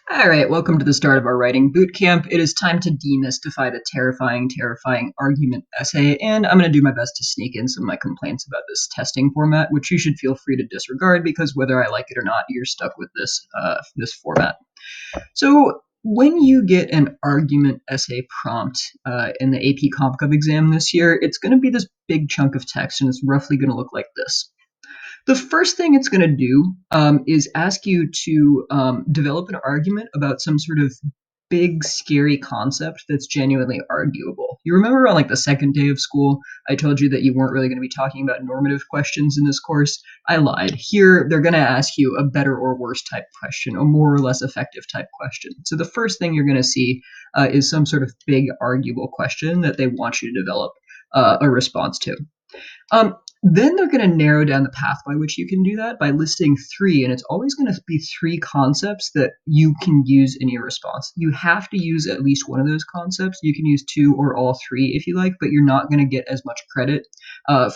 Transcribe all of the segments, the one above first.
All right, welcome to the start of our writing boot camp. It is time to demystify the terrifying argument essay, and I'm going to do my best to sneak in some of my complaints about this testing format, which you should feel free to disregard because whether I like it or not, you're stuck with this format. So when you get an argument essay prompt in the AP Comp Gov exam this year, it's going to be this big chunk of text, and it's roughly going to look like this. The first thing it's going to do is ask you to develop an argument about some sort of big, scary concept that's genuinely arguable. You remember on like the second day of school, I told you that you weren't really going to be talking about normative questions in this course. I lied. Here, they're going to ask you a better or worse type question, a more or less effective type question. So the first thing you're going to see is some sort of big, arguable question that they want you to develop a response to. Then they're going to narrow down the path by which you can do that by listing three, and it's always going to be three concepts that you can use in your response. You have to use at least one of those concepts. You can use two or all three if you like, but you're not going to get as much credit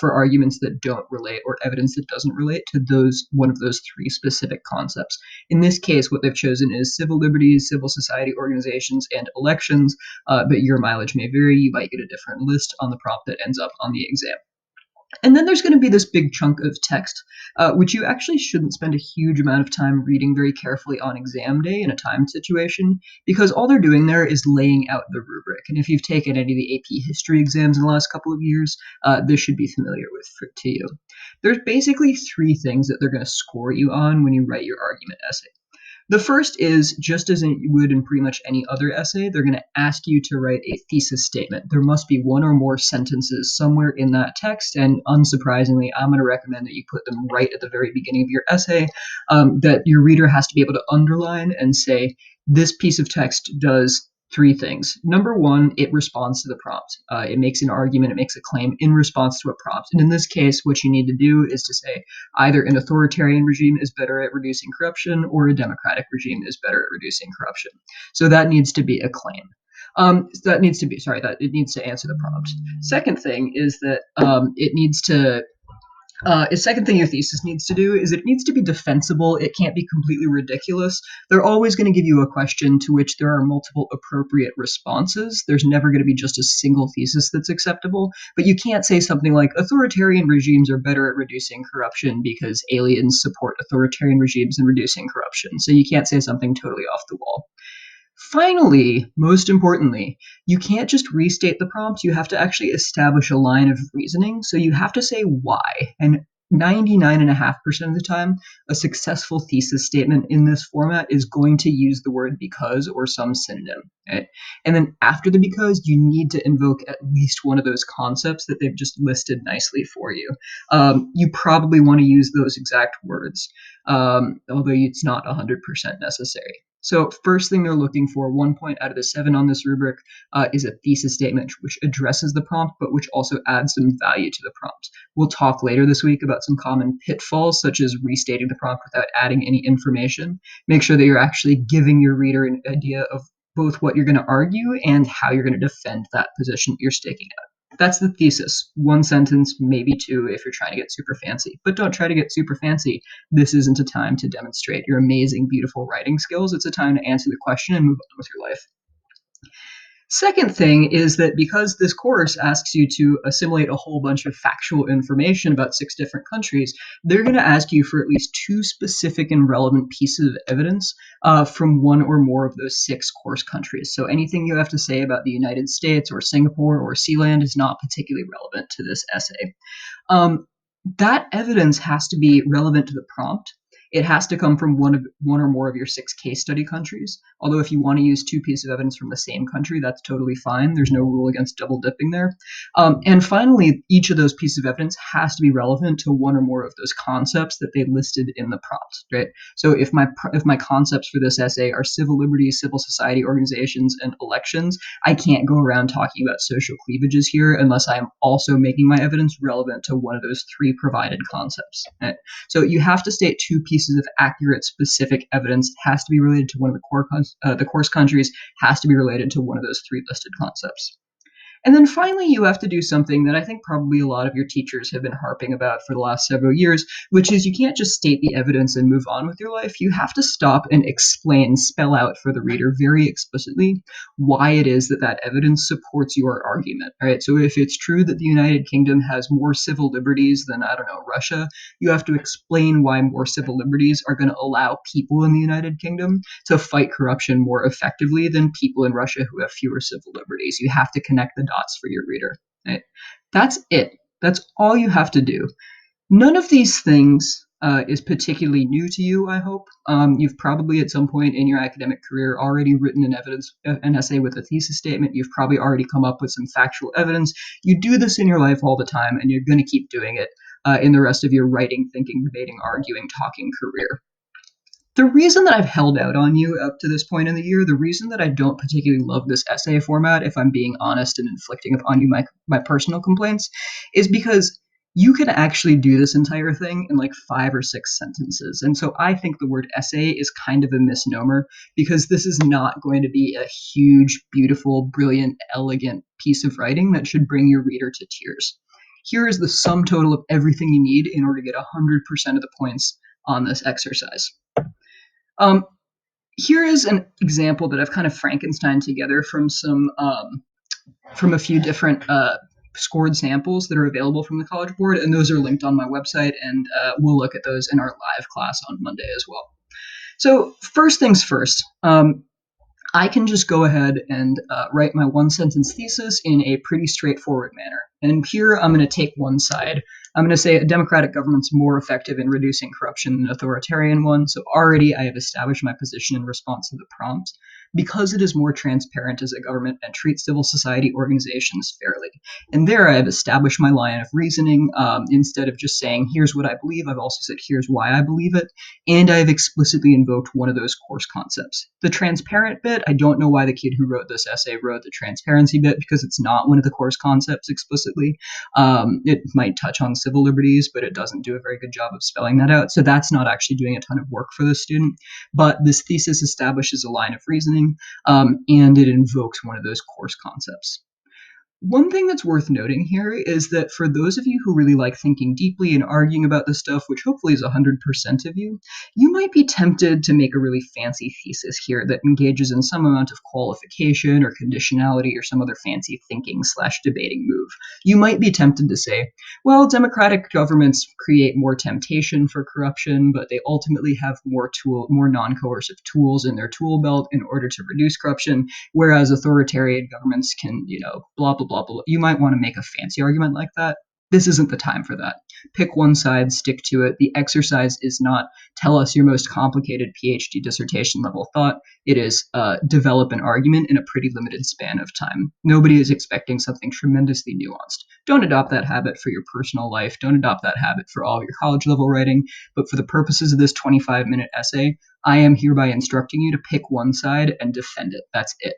for arguments that don't relate or evidence that doesn't relate to one of those three specific concepts. In this case, what they've chosen is civil liberties, civil society organizations, and elections, but your mileage may vary. You might get a different list on the prompt that ends up on the exam. And then there's going to be this big chunk of text, which you actually shouldn't spend a huge amount of time reading very carefully on exam day in a timed situation, because all they're doing there is laying out the rubric. And if you've taken any of the AP history exams in the last couple of years, this should be familiar to you. There's basically three things that they're going to score you on when you write your argument essay. The first is, just as you would in pretty much any other essay, they're going to ask you to write a thesis statement. There must be one or more sentences somewhere in that text, and unsurprisingly, I'm going to recommend that you put them right at the very beginning of your essay, that your reader has to be able to underline and say, this piece of text does three things. Number one, it responds to the prompt. It makes an argument, it makes a claim in response to a prompt. And in this case, what you need to do is to say either an authoritarian regime is better at reducing corruption or a democratic regime is better at reducing corruption. So that needs to be a claim. That it needs to answer the prompt. Second thing is that second thing your thesis needs to do is it needs to be defensible. It can't be completely ridiculous. They're always going to give you a question to which there are multiple appropriate responses. There's never going to be just a single thesis that's acceptable, but you can't say something like authoritarian regimes are better at reducing corruption because aliens support authoritarian regimes in reducing corruption. So you can't say something totally off the wall. Finally, most importantly, you can't just restate the prompt. You have to actually establish a line of reasoning. So you have to say why. And 99.5% of the time, a successful thesis statement in this format is going to use the word because or some synonym. Right? And then after the because, you need to invoke at least one of those concepts that they've just listed nicely for you. You probably want to use those exact words, although it's not 100% necessary. So first thing they're looking for, 1 point out of the 7 on this rubric, is a thesis statement which addresses the prompt, but which also adds some value to the prompt. We'll talk later this week about some common pitfalls, such as restating the prompt without adding any information. Make sure that you're actually giving your reader an idea of both what you're going to argue and how you're going to defend that position you're staking out. That's the thesis. One sentence, maybe two if you're trying to get super fancy. But don't try to get super fancy. This isn't a time to demonstrate your amazing, beautiful writing skills. It's a time to answer the question and move on with your life. Second thing is that because this course asks you to assimilate a whole bunch of factual information about 6 different countries, they're going to ask you for at least 2 specific and relevant pieces of evidence from one or more of those 6 course countries. So anything you have to say about the United States or Singapore or Sealand is not particularly relevant to this essay. That evidence has to be relevant to the prompt. It has to come from one or more of your 6 case study countries. Although if you want to use 2 pieces of evidence from the same country, that's totally fine. There's no rule against double dipping there. And finally, each of those pieces of evidence has to be relevant to one or more of those concepts that they listed in the prompt, right? So if my concepts for this essay are civil liberties, civil society organizations, and elections, I can't go around talking about social cleavages here unless I'm also making my evidence relevant to one of those 3 provided concepts. Right? So you have to state 2 pieces of accurate, specific evidence. It has to be related to one of the course countries, has to be related to one of those 3 listed concepts. And then finally, you have to do something that I think probably a lot of your teachers have been harping about for the last several years, which is you can't just state the evidence and move on with your life. You have to stop and explain, spell out for the reader very explicitly why it is that that evidence supports your argument. Right? So if it's true that the United Kingdom has more civil liberties than, I don't know, Russia, you have to explain why more civil liberties are going to allow people in the United Kingdom to fight corruption more effectively than people in Russia who have fewer civil liberties. You have to connect the dots for your reader. Right? That's it. That's all you have to do. None of these things is particularly new to you, I hope. You've probably at some point in your academic career already written an essay with a thesis statement. You've probably already come up with some factual evidence. You do this in your life all the time, and you're going to keep doing it in the rest of your writing, thinking, debating, arguing, talking career. The reason that I've held out on you up to this point in the year, the reason that I don't particularly love this essay format, if I'm being honest and inflicting upon you my personal complaints, is because you can actually do this entire thing in like 5 or 6 sentences. And so I think the word essay is kind of a misnomer because this is not going to be a huge, beautiful, brilliant, elegant piece of writing that should bring your reader to tears. Here is the sum total of everything you need in order to get 100% of the points on this exercise. Um, Here is an example that I've kind of Frankenstein together from from a few different scored samples that are available from the College Board, and those are linked on my website, and we'll look at those in our live class on Monday as well. So first things first, I can just go ahead and write my one-sentence thesis in a pretty straightforward manner. And here I'm going to take one side. I'm going to say a democratic government's more effective in reducing corruption than an authoritarian one. So already I have established my position in response to the prompt because it is more transparent as a government and treats civil society organizations fairly. And there I have established my line of reasoning. Instead of just saying, here's what I believe, I've also said, here's why I believe it. And I have explicitly invoked one of those course concepts. The transparent bit, I don't know why the kid who wrote this essay wrote the transparency bit because it's not one of the course concepts explicitly. It might touch on civil liberties, but it doesn't do a very good job of spelling that out. So that's not actually doing a ton of work for the student. But this thesis establishes a line of reasoning, and it invokes one of those course concepts. One thing that's worth noting here is that for those of you who really like thinking deeply and arguing about this stuff, which hopefully is 100% of you, you might be tempted to make a really fancy thesis here that engages in some amount of qualification or conditionality or some other fancy thinking / debating move. You might be tempted to say, well, democratic governments create more temptation for corruption, but they ultimately have more non-coercive tools in their tool belt in order to reduce corruption, whereas authoritarian governments can, blah, blah, blah, blah. You might want to make a fancy argument like that. This isn't the time for that. Pick one side, stick to it. The exercise is not tell us your most complicated PhD dissertation level thought. It is develop an argument in a pretty limited span of time. Nobody is expecting something tremendously nuanced. Don't adopt that habit for your personal life. Don't adopt that habit for all of your college level writing. But for the purposes of this 25-minute essay, I am hereby instructing you to pick one side and defend it. That's it.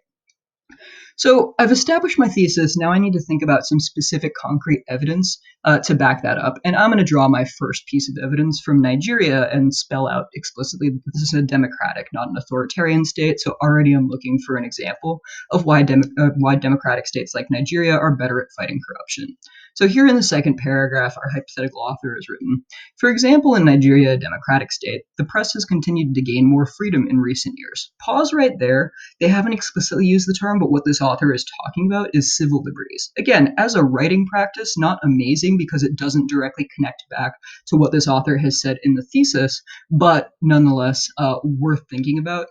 So I've established my thesis. Now I need to think about some specific concrete evidence to back that up. And I'm going to draw my first piece of evidence from Nigeria and spell out explicitly that this is a democratic, not an authoritarian state. So already I'm looking for an example of why democratic states like Nigeria are better at fighting corruption. So here in the second paragraph, our hypothetical author has written, for example, in Nigeria, a democratic state, the press has continued to gain more freedom in recent years. Pause right there. They haven't explicitly used the term, but what this author is talking about is civil liberties. Again, as a writing practice, not amazing because it doesn't directly connect back to what this author has said in the thesis, but nonetheless worth thinking about.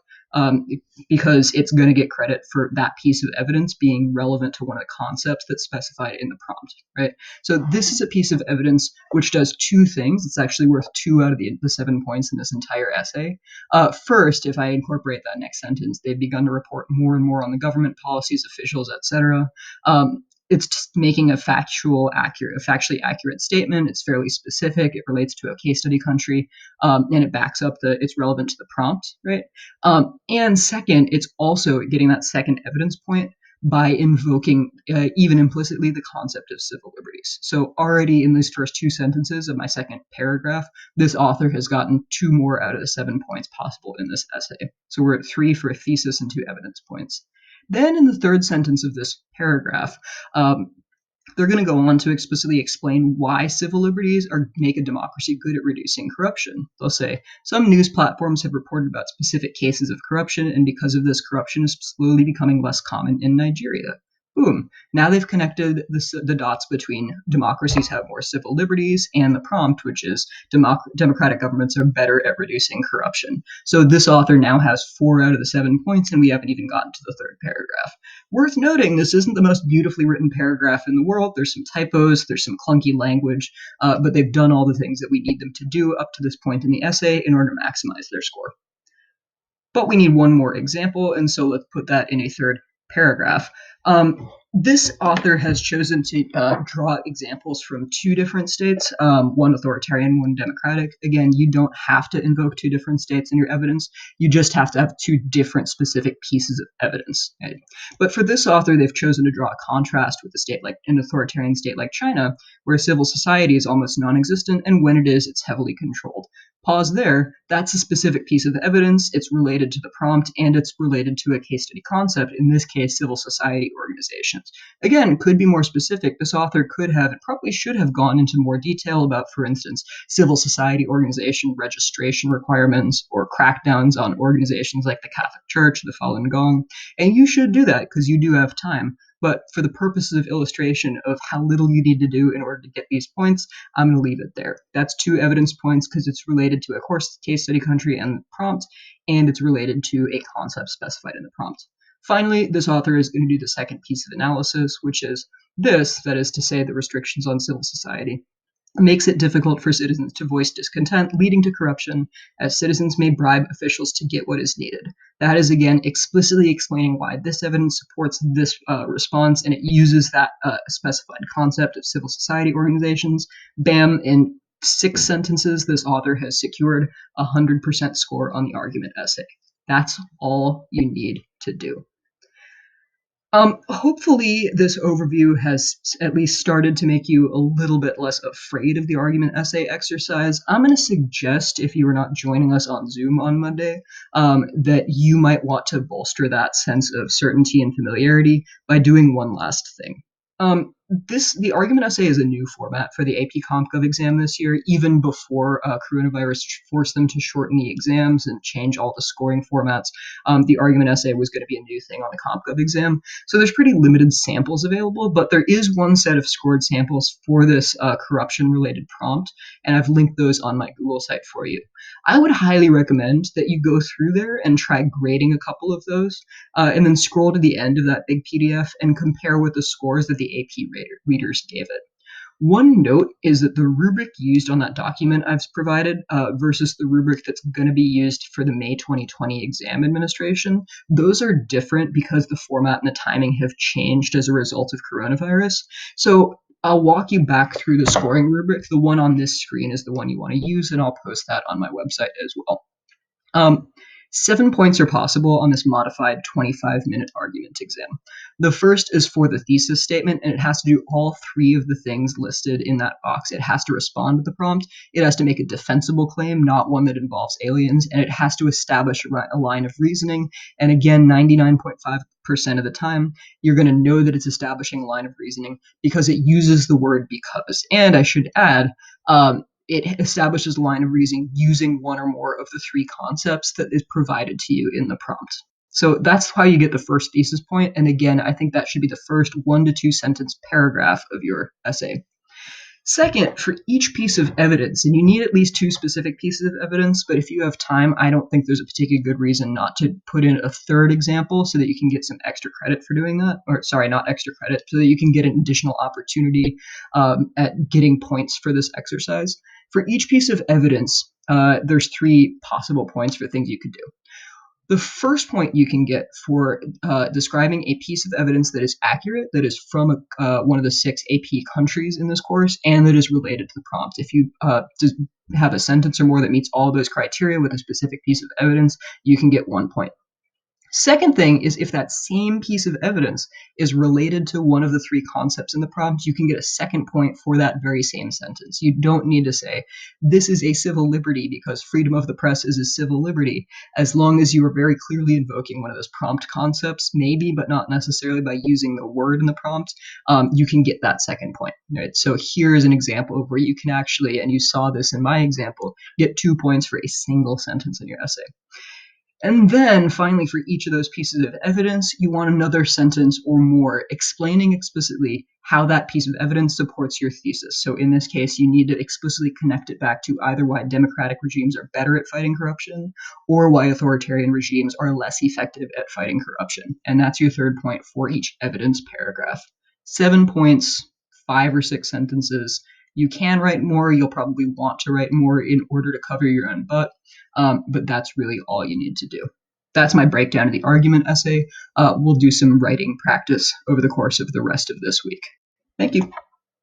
Because it's going to get credit for that piece of evidence being relevant to one of the concepts that's specified in the prompt, right? So this is a piece of evidence which does two things. It's actually worth 2 out of the 7 points in this entire essay. First, if I incorporate that next sentence, they've begun to report more and more on the government policies, officials, etc. It's just making a factually accurate statement. It's fairly specific. It relates to a case study country, and it backs up it's relevant to the prompt, right? And second, it's also getting that second evidence point by invoking, even implicitly, the concept of civil liberties. So already in these first 2 sentences of my second paragraph, this author has gotten 2 more out of the 7 points possible in this essay. So we're at 3 for a thesis and 2 evidence points. Then in the third sentence of this paragraph, they're going to go on to explicitly explain why civil liberties make a democracy good at reducing corruption. They'll say, some news platforms have reported about specific cases of corruption, and because of this, corruption is slowly becoming less common in Nigeria. Boom. Now they've connected the dots between democracies have more civil liberties and the prompt, which is democratic governments are better at reducing corruption. So this author now has 4 out of the 7 points, and we haven't even gotten to the third paragraph. Worth noting, this isn't the most beautifully written paragraph in the world. There's some typos, there's some clunky language, but they've done all the things that we need them to do up to this point in the essay in order to maximize their score. But we need one more example, and so let's put that in a third paragraph. This author has chosen to draw examples from 2 different states, one authoritarian, one democratic. Again, you don't have to invoke 2 different states in your evidence. You just have to have 2 different specific pieces of evidence. Right? But for this author, they've chosen to draw a contrast with an authoritarian state like China, where civil society is almost non-existent, and when it is, it's heavily controlled. Pause there. That's a specific piece of evidence. It's related to the prompt, and it's related to a case study concept, in this case, civil society organizations. Again, could be more specific. This author could have and probably should have gone into more detail about, for instance, civil society organization registration requirements or crackdowns on organizations like the Catholic Church, the Falun Gong. And you should do that because you do have time. But for the purposes of illustration of how little you need to do in order to get these points, I'm going to leave it there. That's 2 evidence points because it's related to a course, case study country, and prompt, and it's related to a concept specified in the prompt. Finally, this author is going to do the second piece of analysis, which is this, that is to say, the restrictions on civil society makes it difficult for citizens to voice discontent, leading to corruption, as citizens may bribe officials to get what is needed. That is, again, explicitly explaining why this evidence supports this response, and it uses that specified concept of civil society organizations. Bam, in 6 sentences, this author has secured a 100% score on the argument essay. That's all you need to do. Hopefully this overview has at least started to make you a little bit less afraid of the argument essay exercise. I'm going to suggest, if you are not joining us on Zoom on Monday, that you might want to bolster that sense of certainty and familiarity by doing one last thing. The argument essay is a new format for the AP CompGov exam this year, even before coronavirus forced them to shorten the exams and change all the scoring formats. The argument essay was going to be a new thing on the CompGov exam. So there's pretty limited samples available, but there is one set of scored samples for this corruption-related prompt, and I've linked those on my Google site for you. I would highly recommend that you go through there and try grading a couple of those, and then scroll to the end of that big PDF and compare with the scores that the AP readers gave it. One note is that the rubric used on that document I've provided versus the rubric that's going to be used for the May 2020 exam administration, those are different because the format and the timing have changed as a result of coronavirus. So I'll walk you back through the scoring rubric. The one on this screen is the one you want to use, and I'll post that on my website as well. 7 points are possible on this modified 25-minute argument exam. The first is for the thesis statement, and it has to do all 3 of the things listed in that box. It has to respond to the prompt, it has to make a defensible claim, not one that involves aliens, and it has to establish a line of reasoning. And again, 99.5% of the time, you're going to know that it's establishing a line of reasoning because it uses the word because. And I should add, it establishes a line of reasoning using one or more of the 3 concepts that is provided to you in the prompt. So that's how you get the first thesis point. And again, I think that should be the first 1 to 2 sentence paragraph of your essay. Second, for each piece of evidence, and you need at least 2 specific pieces of evidence, but if you have time, I don't think there's a particularly good reason not to put in a third example so that you can get some extra credit for doing that. Or sorry, not extra credit, so that you can get an additional opportunity at getting points for this exercise. For each piece of evidence, there's 3 possible points for things you could do. The first point you can get for describing a piece of evidence that is accurate, that is from one of the 6 AP countries in this course, and that is related to the prompt. If you just have a sentence or more that meets all those criteria with a specific piece of evidence, you can get 1 point. Second thing is if that same piece of evidence is related to one of the three concepts in the prompt, you can get a second point for that very same sentence. You don't need to say, this is a civil liberty because freedom of the press is a civil liberty, as long as you are very clearly invoking one of those prompt concepts, maybe, but not necessarily by using the word in the prompt, you can get that second point. Right? So here's an example of where you can actually, and you saw this in my example, get 2 points for a single sentence in your essay. And then finally, for each of those pieces of evidence, you want another sentence or more explaining explicitly how that piece of evidence supports your thesis. So in this case, you need to explicitly connect it back to either why democratic regimes are better at fighting corruption or why authoritarian regimes are less effective at fighting corruption. And that's your third point for each evidence paragraph. 7 points, 5 or 6 sentences. You can write more. You'll probably want to write more in order to cover your own butt. But that's really all you need to do. That's my breakdown of the argument essay. We'll do some writing practice over the course of the rest of this week. Thank you.